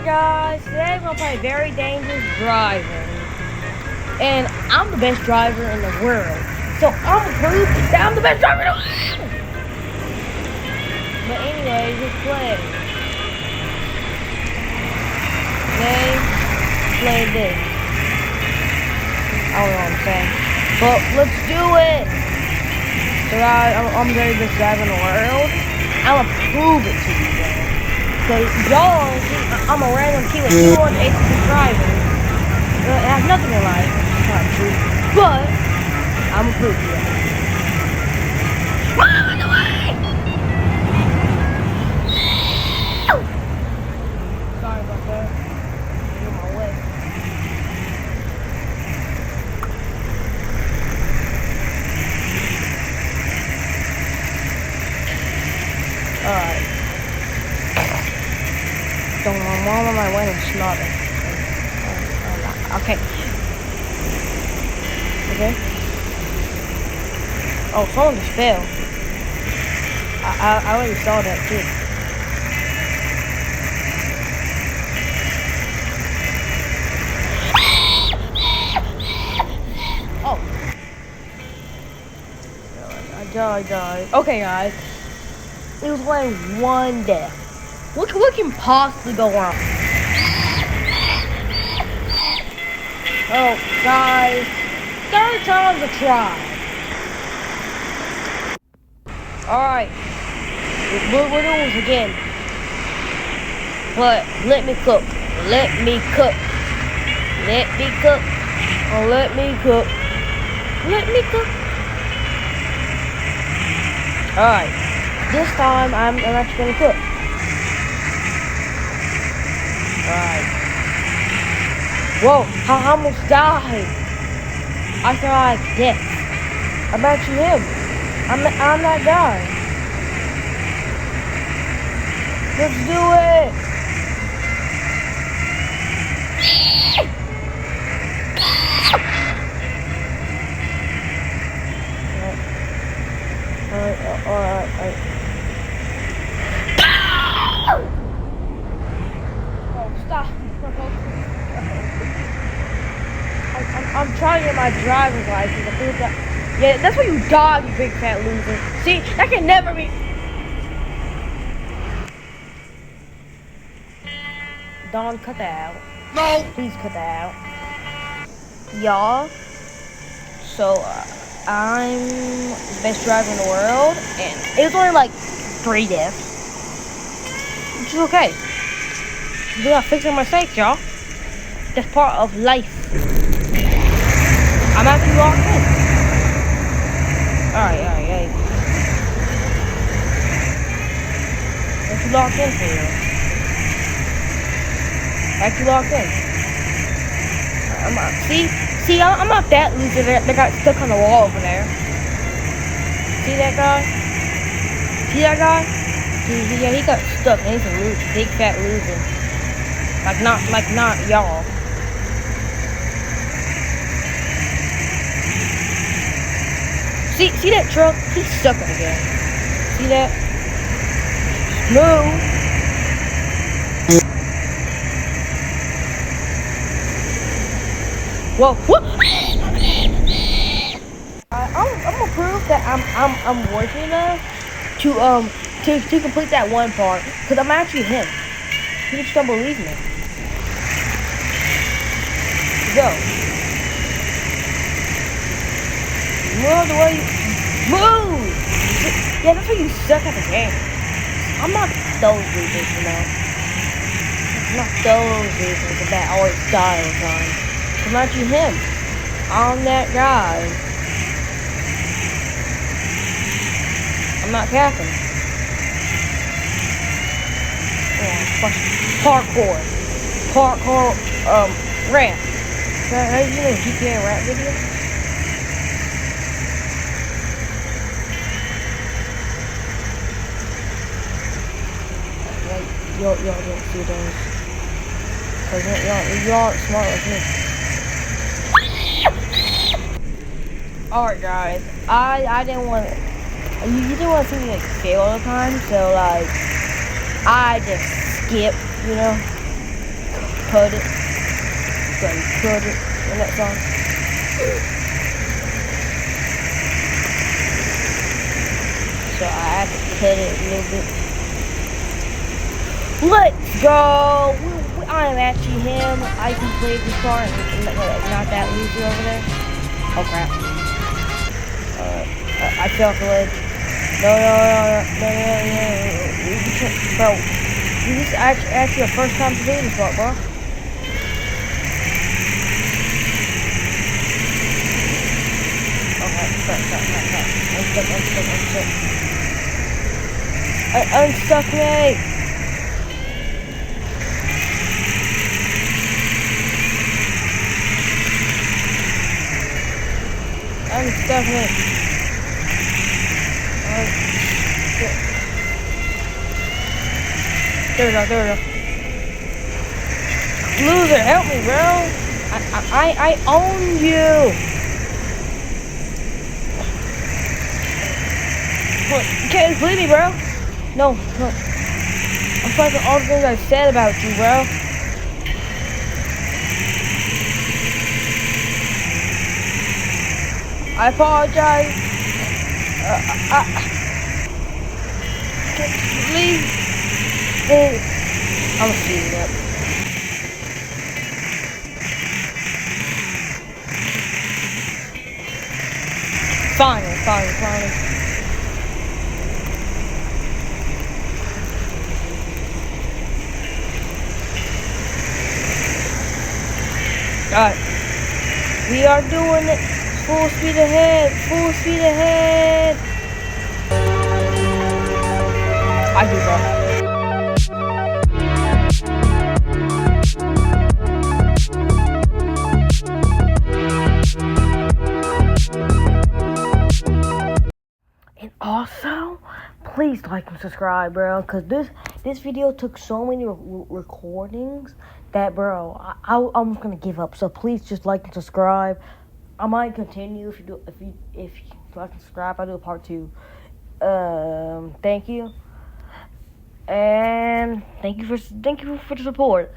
Alright guys, today we're gonna play Very Dangerous Driving. And I'm the best driver in the world. So I'm gonna prove that I'm the best driver in the world. But anyways, let's play. Today, play this. I don't know what I'm saying. But let's do it! So guys, I'm the very best driver in the world. I'm gonna prove it to you guys. Because y'all, I'm a random kid with 280 subscribers. It has nothing in life. It's not true. But, I'm a proof to you. Mom, in the way! Sorry about that. I'm in my way. Alright. Don't know, I'm on my way and snotting. Okay. Okay. Oh, someone just fell. I already saw that too. Oh. I died. Okay, guys. It was only one death. What can possibly go wrong? Oh, guys, third time's a try. Alright, we're doing this again. But let me cook. Let me cook. Let me cook. Oh, let me cook. Let me cook. Alright, this time I'm actually gonna cook. Alright. Whoa, I almost died. I feel like death. I'm actually him. I'm that guy. Let's do it. Alright. Oh, stop. I'm trying to get my driver's license. Yeah, that's why you died, you big fat loser. See, that can never be. Don, cut that out. No. Please cut that out. Y'all. So, I'm the best driver in the world, and it was only like 3 deaths. Which is okay. We gotta fix our mistakes, y'all. That's part of life. I'm actually locked in. Alright. Actually locked in for you. Actually locked in. I'm not that loser that got stuck on the wall over there. See that guy? See that guy? Yeah, he got stuck and he's a loser, big fat loser. Like not y'all. See that truck? He's stuck it again. See that? No. Whoa! What? I'm gonna prove that I'm working enough to complete that one part, cause I'm actually him. You just don't believe me. Go. Move the way you move! Yeah, that's why you suck at the game. I'm not those losers, you know. I'm not those losers that always die all the time. I'm actually him. I'm that guy. I'm not capping. Parkour, rap. Have you seen a GTA rap video? Y'all don't see those. Cause y'all aren't smart like me. Alright guys, I didn't want to, you didn't want to see me like fail all the time, so like, I just skip, you know. cut it. Gotta cut it. In that song. So I have to cut it a little bit. Let's go! I am actually him. I can play this part. Not that easy over there. Oh crap. I fell off the ledge. No. Bro, this is actually your first time to do this part, bro. Okay, stop. Unstuck me! Unstuck me! There we go. Loser, help me, bro! I own you! What? You can't just leave me, bro! No. I'm sorry for all the things I said about you, bro. I apologize. Please. I'm speeding up. Finally. Alright. We are doing it. Full speed ahead. I do that. And also, please like and subscribe, bro, because this video took so many recordings that, bro, I'm almost gonna give up. So please just like and subscribe. I might continue if you like and subscribe. I'll do a part 2. Thank you, and thank you for the support.